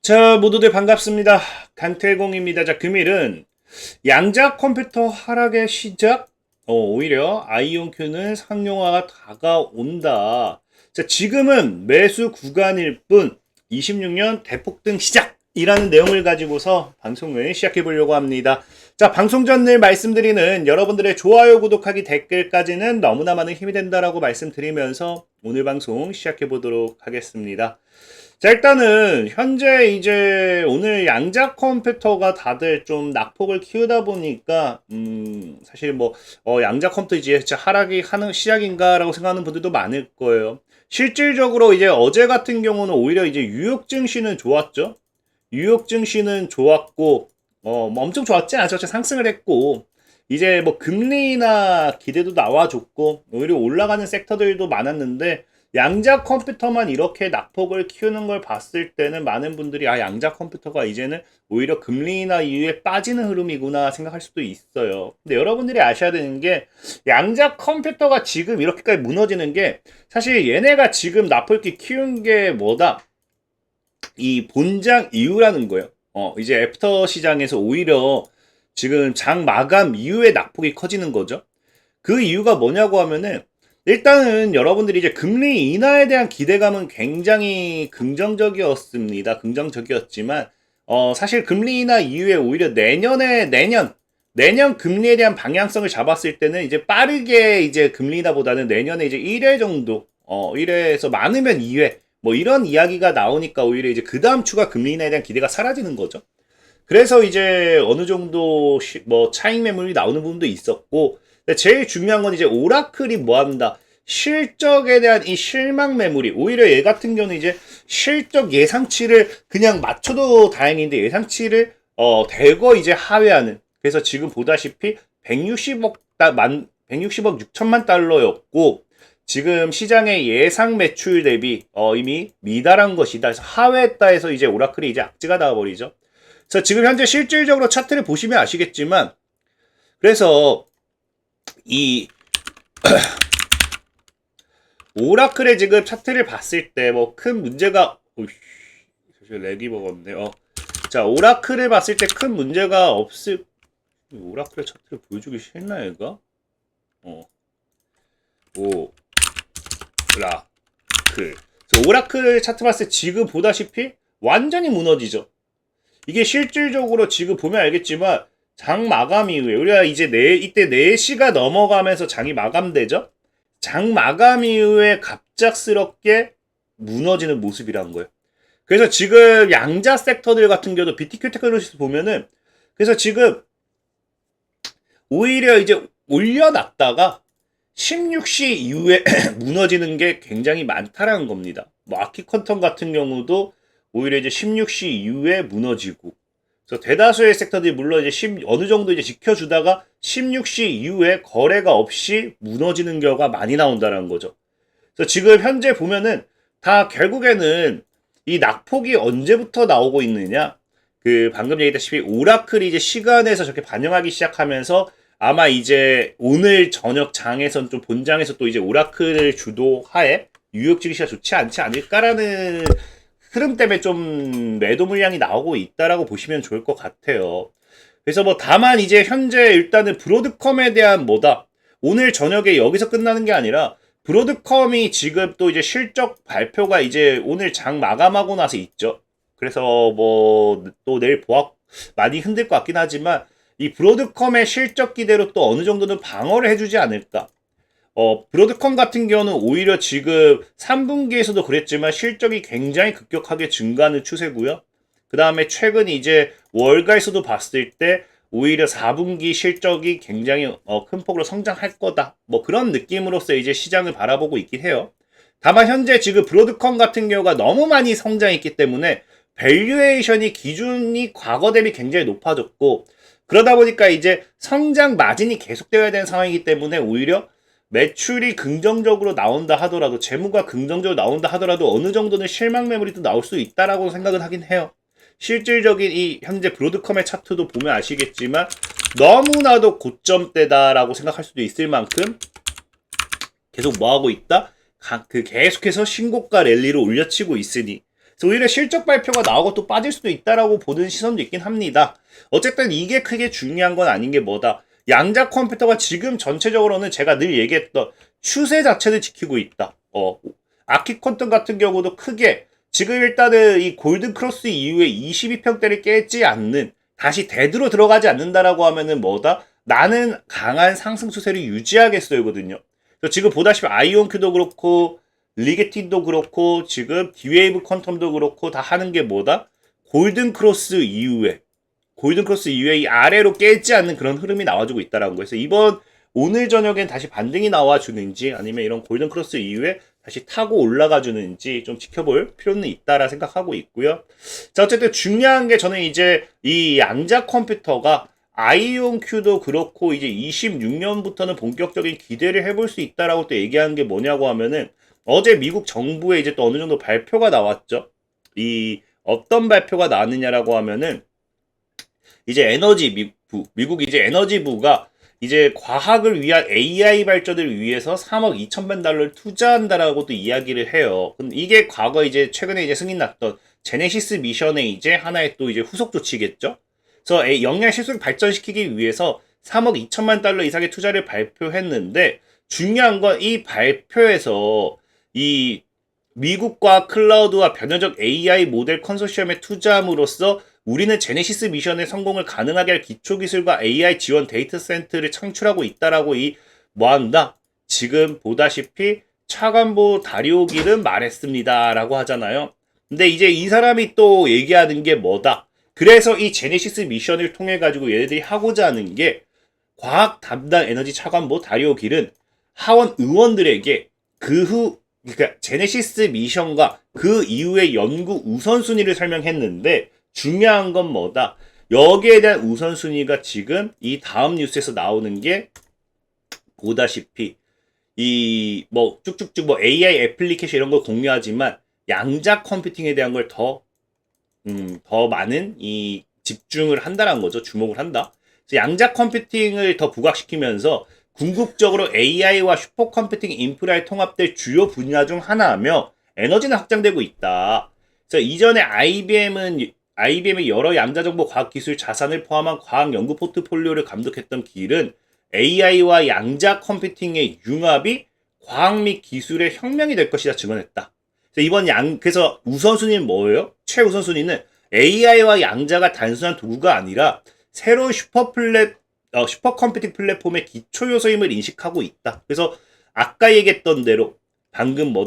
자, 모두들 반갑습니다. 강태공입니다. 자, 금일은 양자 컴퓨터 하락의 시작? 오히려 아이온큐는 상용화가 다가온다. 자, 지금은 매수 구간일 뿐 26년 대폭등 시작이라는 내용을 가지고서 방송을 시작해 보려고 합니다. 자, 방송 전 늘 말씀드리는 여러분들의 좋아요, 구독하기, 댓글까지는 너무나 많은 힘이 된다라고 말씀드리면서 오늘 방송 시작해 보도록 하겠습니다. 자, 일단은 현재 이제 오늘 양자 컴퓨터가 다들 좀 낙폭을 키우다 보니까 사실 뭐 양자 컴퓨터 이제 진짜 하락이 하는 시작인가라고 생각하는 분들도 많을 거예요. 실질적으로 이제 어제 같은 경우는 오히려 이제 뉴욕 증시는 좋았죠. 뉴욕 증시는 좋았고 뭐 엄청 좋았지 않죠. 상승을 했고 이제 뭐 금리나 기대도 나와줬고 오히려 올라가는 섹터들도 많았는데 양자 컴퓨터만 이렇게 낙폭을 키우는 걸 봤을 때는 많은 분들이 양자 컴퓨터가 이제는 오히려 금리나 이후에 빠지는 흐름이구나 생각할 수도 있어요. 근데 여러분들이 아셔야 되는 게 양자 컴퓨터가 지금 이렇게까지 무너지는 게 사실 얘네가 지금 낙폭이 키운 게 뭐다? 이 본장 이후라는 거예요. 이제 애프터 시장에서 오히려 지금 장 마감 이후에 낙폭이 커지는 거죠. 그 이유가 뭐냐고 하면은 일단은 여러분들이 이제 금리 인하에 대한 기대감은 굉장히 긍정적이었습니다. 긍정적이었지만 사실 금리 인하 이후에 오히려 내년 금리에 대한 방향성을 잡았을 때는 이제 빠르게 이제 금리 인하보다는 내년에 이제 1회 정도 1회에서 많으면 2회 뭐 이런 이야기가 나오니까 오히려 이제 그 다음 주가 금리 인하에 대한 기대가 사라지는 거죠. 그래서 이제 어느 정도 뭐 차익 매물이 나오는 부분도 있었고 제일 중요한 건 이제 오라클이 뭐 한다? 실적에 대한 이 실망 매물이 오히려 얘 같은 경우는 이제 실적 예상치를 그냥 맞춰도 다행인데 예상치를 대거 이제 하회하는 그래서 지금 보다시피 160억 6천만 달러였고 지금 시장의 예상 매출 대비 이미 미달한 것이다. 그래서 하회했다 해서 이제 오라클이 이제 악재가 나와버리죠. 그래서 지금 현재 실질적으로 차트를 보시면 아시겠지만 그래서 이 오라클의 지금 차트를 봤을 때 뭐 큰 문제가 렉이 먹었네요. 자, 오라클을 봤을 때 큰 문제가 없을 오라클의 차트를 보여주기 싫나 얘가? 오라클. 오라클 차트 봤을 때 지금 보다시피 완전히 무너지죠. 이게 실질적으로 지금 보면 알겠지만 장 마감 이후에 우리가 이제 이때 4시가 넘어가면서 장이 마감되죠. 장 마감 이후에 갑작스럽게 무너지는 모습이란 거예요. 그래서 지금 양자 섹터들 같은 경우도 BTQ 테크놀로지스 보면은 그래서 지금 오히려 이제 올려놨다가 16시 이후에 무너지는 게 굉장히 많다라는 겁니다. 뭐 아키컨턴 같은 경우도 오히려 이제 16시 이후에 무너지고 그래서 대다수의 섹터들이 물론 이제 어느 정도 이제 지켜주다가 16시 이후에 거래가 없이 무너지는 경우가 많이 나온다는 거죠. 그래서 지금 현재 보면은 다 결국에는 이 낙폭이 언제부터 나오고 있느냐? 그 방금 얘기했다시피 오라클이 이제 시간에서 저렇게 반영하기 시작하면서 아마 이제 오늘 저녁 장에선 좀 본장에서 또 이제 오라클을 주도하에 뉴욕 증시가 좋지 않지 않을까라는 흐름 때문에 좀 매도 물량이 나오고 있다라고 보시면 좋을 것 같아요. 그래서 뭐 다만 이제 현재 일단은 브로드컴에 대한 뭐다 오늘 저녁에 여기서 끝나는 게 아니라 브로드컴이 지금 또 이제 실적 발표가 이제 오늘 장 마감하고 나서 있죠. 그래서 뭐 또 내일 많이 흔들 것 같긴 하지만 이 브로드컴의 실적 기대로 또 어느 정도는 방어를 해주지 않을까. 브로드컴 같은 경우는 오히려 지금 3분기에서도 그랬지만 실적이 굉장히 급격하게 증가하는 추세고요. 그 다음에 최근 이제 월가에서도 봤을 때 오히려 4분기 실적이 굉장히 큰 폭으로 성장할 거다. 뭐 그런 느낌으로서 이제 시장을 바라보고 있긴 해요. 다만 현재 지금 브로드컴 같은 경우가 너무 많이 성장했기 때문에 밸류에이션이 기준이 과거 대비 굉장히 높아졌고 그러다 보니까 이제 성장 마진이 계속되어야 되는 상황이기 때문에 오히려 매출이 긍정적으로 나온다 하더라도 재무가 긍정적으로 나온다 하더라도 어느 정도는 실망 매물이 또 나올 수 있다라고 생각은 하긴 해요. 실질적인 이 현재 브로드컴의 차트도 보면 아시겠지만 너무나도 고점대다라고 생각할 수도 있을 만큼 계속 뭐하고 있다? 계속해서 신고가 랠리를 올려치고 있으니 그래서 오히려 실적 발표가 나오고 또 빠질 수도 있다라고 보는 시선도 있긴 합니다. 어쨌든 이게 크게 중요한 건 아닌 게 뭐다. 양자 컴퓨터가 지금 전체적으로는 제가 늘 얘기했던 추세 자체를 지키고 있다. 아키콘턴 같은 경우도 크게 지금 일단은 이 골든 크로스 이후에 22평대를 깨지 않는, 다시 데드로 들어가지 않는다라고 하면은 뭐다? 나는 강한 상승 추세를 유지하겠어요거든요. 그래서 지금 보다시피 아이온큐도 그렇고 리게틴도 그렇고 지금 디웨이브 퀀텀도 그렇고 다 하는 게 뭐다? 골든 크로스 이후에 이 아래로 깨지 않는 그런 흐름이 나와주고 있다라는 거예요. 그래서 오늘 저녁엔 다시 반등이 나와주는지 아니면 이런 골든 크로스 이후에 다시 타고 올라가 주는지 좀 지켜볼 필요는 있다라 생각하고 있고요. 자, 어쨌든 중요한 게 저는 이제 이 양자 컴퓨터가 아이온큐도 그렇고 이제 26년부터는 본격적인 기대를 해볼 수 있다라고 또 얘기하는 게 뭐냐고 하면은 어제 미국 정부에 이제 또 어느 정도 발표가 나왔죠. 이 어떤 발표가 나왔느냐라고 하면은 이제 미국 이제 에너지부가 이제 과학을 위한 AI 발전을 위해서 3억 2천만 달러를 투자한다라고 또 이야기를 해요. 근데 이게 과거 이제 최근에 이제 승인 났던 제네시스 미션의 이제 하나의 또 이제 후속 조치겠죠. 그래서 영양 실속을 발전시키기 위해서 3억 2천만 달러 이상의 투자를 발표했는데 중요한 건 이 발표에서 이 미국과 클라우드와 변현적 AI 모델 컨소시엄에 투자함으로써 우리는 제네시스 미션의 성공을 가능하게 할 기초기술과 AI 지원 데이터 센터를 창출하고 있다라고 뭐한다? 지금 보다시피 차관보 다리오 길은 말했습니다 라고 하잖아요. 근데 이제 이 사람이 또 얘기하는 게 뭐다? 그래서 이 제네시스 미션을 통해 가지고 얘네들이 하고자 하는 게 과학 담당 에너지 차관보 다리오 길은 하원 의원들에게 그러니까 제네시스 미션과 그 이후의 연구 우선순위를 설명했는데 중요한 건 뭐다? 여기에 대한 우선순위가 지금 이 다음 뉴스에서 나오는 게 보다시피 이 뭐 쭉쭉쭉 뭐 AI 애플리케이션 이런 걸 공유하지만 양자 컴퓨팅에 대한 걸 더 많은 이 집중을 한다는 거죠. 주목을 한다. 그래서 양자 컴퓨팅을 더 부각시키면서 궁극적으로 AI와 슈퍼컴퓨팅 인프라에 통합될 주요 분야 중 하나하며 에너지는 확장되고 있다. 그래서 이전에 IBM의 여러 양자정보 과학기술 자산을 포함한 과학 연구 포트폴리오를 감독했던 길은 AI와 양자 컴퓨팅의 융합이 과학 및 기술의 혁명이 될 것이다 증언했다. 그래서 우선순위는 뭐예요? 최우선순위는 AI와 양자가 단순한 도구가 아니라 새로운 슈퍼컴퓨팅 플랫폼의 기초 요소임을 인식하고 있다. 그래서 아까 얘기했던 대로 방금 그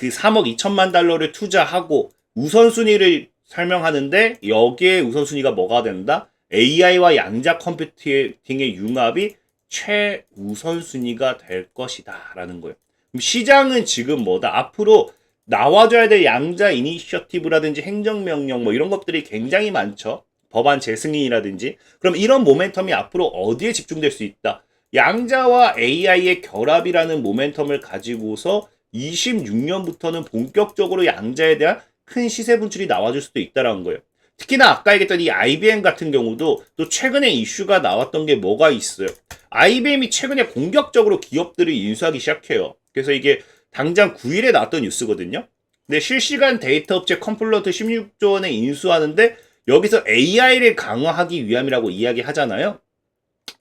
3억 2천만 달러를 투자하고 우선순위를 설명하는데 여기에 우선순위가 뭐가 된다? AI와 양자 컴퓨팅의 융합이 최우선순위가 될 것이다 라는 거예요. 그럼 시장은 지금 앞으로 나와줘야 될 양자 이니셔티브라든지 행정명령 뭐 이런 것들이 굉장히 많죠. 법안 재승인이라든지. 그럼 이런 모멘텀이 앞으로 어디에 집중될 수 있다? 양자와 AI의 결합이라는 모멘텀을 가지고서 26년부터는 본격적으로 양자에 대한 큰 시세 분출이 나와줄 수도 있다는 거예요. 특히나 아까 얘기했던 이 IBM 같은 경우도 또 최근에 이슈가 나왔던 게 뭐가 있어요. IBM이 최근에 공격적으로 기업들을 인수하기 시작해요. 그래서 이게 당장 9일에 나왔던 뉴스거든요. 근데 실시간 데이터 업체 컴플런트 16조 원에 인수하는데 여기서 AI를 강화하기 위함이라고 이야기하잖아요.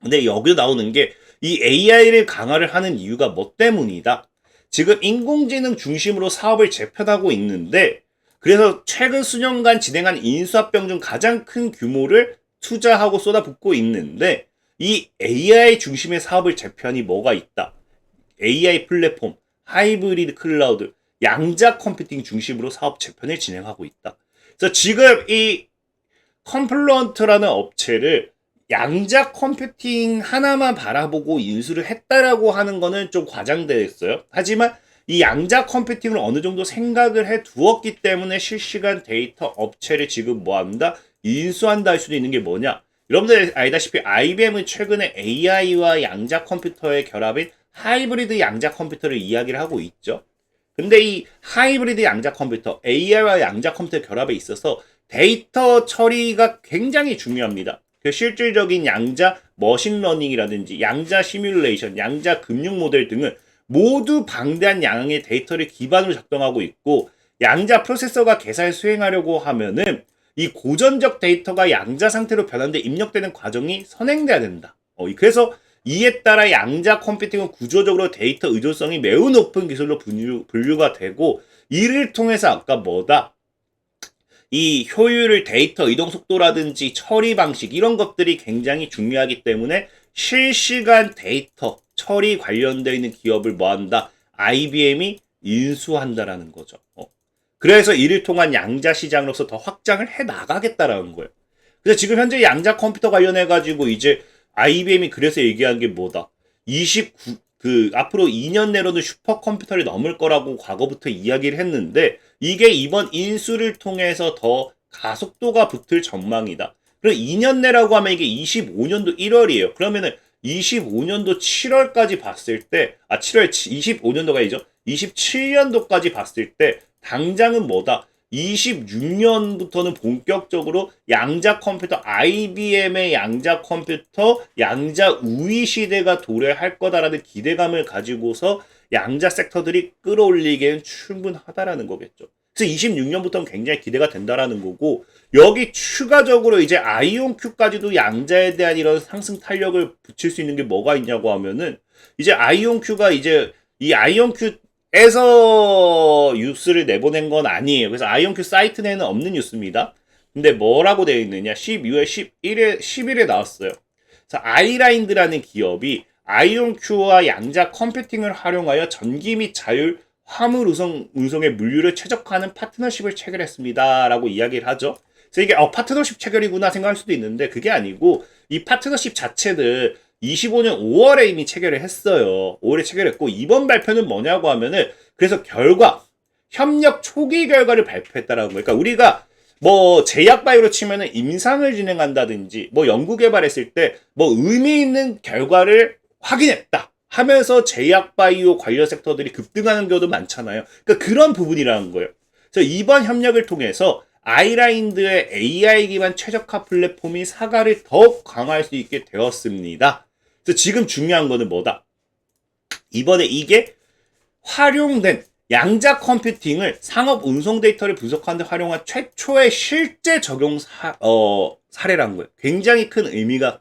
근데 여기서 나오는 게 이 AI를 강화를 하는 이유가 뭐 때문이다? 지금 인공지능 중심으로 사업을 재편하고 있는데 그래서 최근 수년간 진행한 인수합병 중 가장 큰 규모를 투자하고 쏟아붓고 있는데 이 AI 중심의 사업을 재편이 뭐가 있다? AI 플랫폼, 하이브리드 클라우드, 양자 컴퓨팅 중심으로 사업 재편을 진행하고 있다. 그래서 지금 이 컴플런트라는 업체를 양자 컴퓨팅 하나만 바라보고 인수를 했다라고 하는 거는 좀 과장되었어요. 하지만 이 양자 컴퓨팅을 어느 정도 생각을 해 두었기 때문에 실시간 데이터 업체를 지금 뭐한다? 인수한다 할 수도 있는 게 뭐냐? 여러분들 알다시피 IBM은 최근에 AI와 양자 컴퓨터의 결합인 하이브리드 양자 컴퓨터를 이야기를 하고 있죠. 근데 이 하이브리드 양자 컴퓨터, AI와 양자 컴퓨터 결합에 있어서 데이터 처리가 굉장히 중요합니다. 그 실질적인 양자 머신러닝이라든지 양자 시뮬레이션, 양자 금융 모델 등은 모두 방대한 양의 데이터를 기반으로 작동하고 있고 양자 프로세서가 계산을 수행하려고 하면은 이 고전적 데이터가 양자 상태로 변환돼 입력되는 과정이 선행돼야 된다. 그래서 이에 따라 양자 컴퓨팅은 구조적으로 데이터 의존성이 매우 높은 기술로 분류가 되고, 이를 통해서 아까 뭐다? 이 효율을, 데이터 이동 속도라든지 처리 방식, 이런 것들이 굉장히 중요하기 때문에 실시간 데이터 처리 관련되어 있는 기업을 뭐한다? IBM이 인수한다라는 거죠. 그래서 이를 통한 양자 시장으로서 더 확장을 해 나가겠다라는 거예요. 그래서 지금 현재 양자 컴퓨터 관련해 가지고 이제 IBM이 그래서 얘기한 게 뭐다? 앞으로 2년 내로는 슈퍼컴퓨터를 넘을 거라고 과거부터 이야기를 했는데, 이게 이번 인수를 통해서 더 가속도가 붙을 전망이다. 그럼 2년 내라고 하면 이게 25년도 1월이에요. 그러면은 25년도 7월까지 봤을 때, 25년도가 아니죠. 27년도까지 봤을 때, 당장은 뭐다? 26년부터는 본격적으로 양자 컴퓨터, IBM의 양자 컴퓨터, 양자 우위 시대가 도래할 거다라는 기대감을 가지고서 양자 섹터들이 끌어올리기에는 충분하다라는 거겠죠. 그래서 26년부터는 굉장히 기대가 된다라는 거고, 여기 추가적으로 이제 아이온큐까지도 양자에 대한 이런 상승 탄력을 붙일 수 있는 게 뭐가 있냐고 하면은, 이제 아이온큐가 이제 이 아이온큐 에서 뉴스를 내보낸 건 아니에요. 그래서 아이온큐 사이트 내에는 없는 뉴스입니다. 근데 뭐라고 되어 있느냐? 12월 10일에 나왔어요. 그래서 아이라인드라는 기업이 아이온큐와 양자 컴퓨팅을 활용하여 전기 및 자율 화물 운송의 물류를 최적화하는 파트너십을 체결했습니다. 라고 이야기를 하죠. 그래서 이게 파트너십 체결이구나 생각할 수도 있는데, 그게 아니고 이 파트너십 자체를 25년 5월에 이미 체결을 했어요. 5월에 체결했고, 이번 발표는 뭐냐고 하면은, 그래서 협력 초기 결과를 발표했다라는 거예요. 그러니까 우리가 뭐 제약바이오로 치면은 임상을 진행한다든지 뭐 연구개발했을 때 뭐 의미 있는 결과를 확인했다 하면서 제약바이오 관련 섹터들이 급등하는 경우도 많잖아요. 그러니까 그런 부분이라는 거예요. 그래서 이번 협력을 통해서 아이라인드의 AI 기반 최적화 플랫폼이 사과를 더욱 강화할 수 있게 되었습니다. 그래서 지금 중요한 거는 뭐다? 이번에 이게 활용된 양자 컴퓨팅을 상업 운송 데이터를 분석하는 데 활용한 최초의 실제 적용 사례라는 거예요. 굉장히 큰 의미가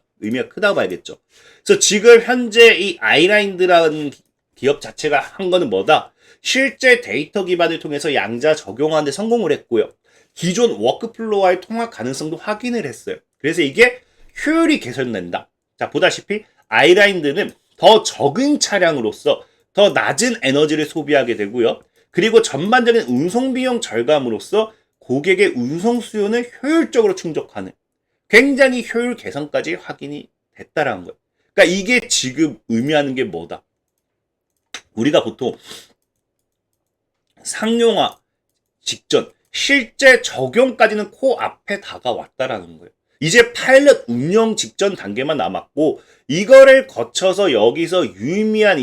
크다고 봐야겠죠. 그래서 지금 현재 이 아이라인드라는 기업 자체가 한 거는 뭐다? 실제 데이터 기반을 통해서 양자 적용하는 데 성공을 했고요. 기존 워크플로우와의 통합 가능성도 확인을 했어요. 그래서 이게 효율이 개선된다. 자, 보다시피 아이라인드는 더 적은 차량으로서 더 낮은 에너지를 소비하게 되고요. 그리고 전반적인 운송 비용 절감으로써 고객의 운송 수요는 효율적으로 충족하는 굉장히 효율 개선까지 확인이 됐다라는 거예요. 그러니까 이게 지금 의미하는 게 뭐다? 우리가 보통 상용화 직전 실제 적용까지는 코앞에 다가왔다라는 거예요. 이제 파일럿 운영 직전 단계만 남았고, 이거를 거쳐서 여기서 유의미한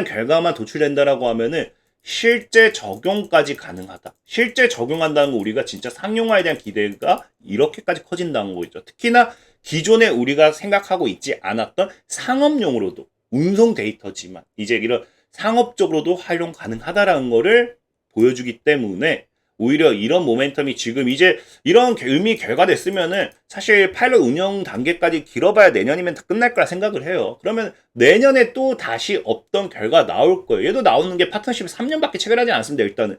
결과만 도출된다라고 하면은 실제 적용까지 가능하다. 실제 적용한다는 거, 우리가 진짜 상용화에 대한 기대가 이렇게까지 커진다는 거죠. 특히나 기존에 우리가 생각하고 있지 않았던 상업용으로도, 운송 데이터지만 이제 이런 상업적으로도 활용 가능하다라는 거를 보여주기 때문에, 오히려 이런 모멘텀이 지금 이제 이런 의미 결과됐으면은 사실 파일럿 운영 단계까지 길어봐야 내년이면 다 끝날 거라 생각을 해요. 그러면 내년에 또 다시 없던 결과 나올 거예요. 얘도 나오는 게 파트너십을 3년밖에 체결하지 않습니다. 일단은.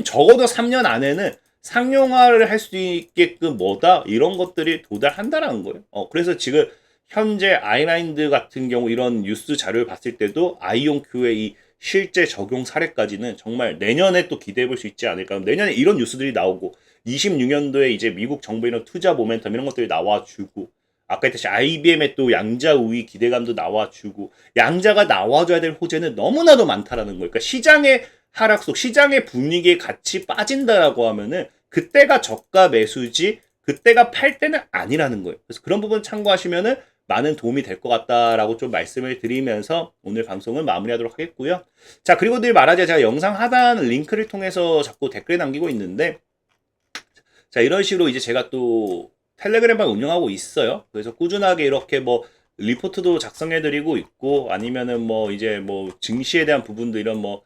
적어도 3년 안에는 상용화를 할 수 있게끔 뭐다? 이런 것들이 도달한다라는 거예요. 그래서 지금 현재 아이라인드 같은 경우 이런 뉴스 자료를 봤을 때도 아이온큐의 이 실제 적용 사례까지는 정말 내년에 또 기대해 볼 수 있지 않을까. 내년에 이런 뉴스들이 나오고 26년도에 이제 미국 정부 이런 투자 모멘텀 이런 것들이 나와주고, 아까 했듯이 IBM의 또 양자 우위 기대감도 나와주고, 양자가 나와줘야 될 호재는 너무나도 많다라는 거예요. 그러니까 시장의 하락속, 시장의 분위기에 같이 빠진다라고 하면은 그때가 저가 매수지 그때가 팔 때는 아니라는 거예요. 그래서 그런 부분 참고하시면은 많은 도움이 될 것 같다라고 좀 말씀을 드리면서 오늘 방송을 마무리하도록 하겠고요. 자, 그리고 늘 말하자, 제가 영상 하단 링크를 통해서 자꾸 댓글 남기고 있는데, 자, 이런 식으로 이제 제가 또 텔레그램방 운영하고 있어요. 그래서 꾸준하게 이렇게 뭐 리포트도 작성해드리고 있고, 아니면은 뭐 이제 뭐 증시에 대한 부분도 이런 뭐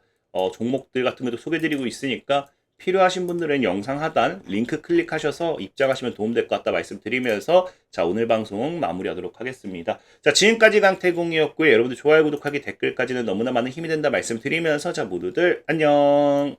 종목들 같은 것도 소개드리고 있으니까 필요하신 분들은 영상 하단 링크 클릭하셔서 입장하시면 도움될 것 같다 말씀드리면서 자, 오늘 방송 마무리하도록 하겠습니다. 자, 지금까지 강태공이었고요. 여러분들 좋아요, 구독하기, 댓글까지는 너무나 많은 힘이 된다 말씀드리면서 자, 모두들 안녕.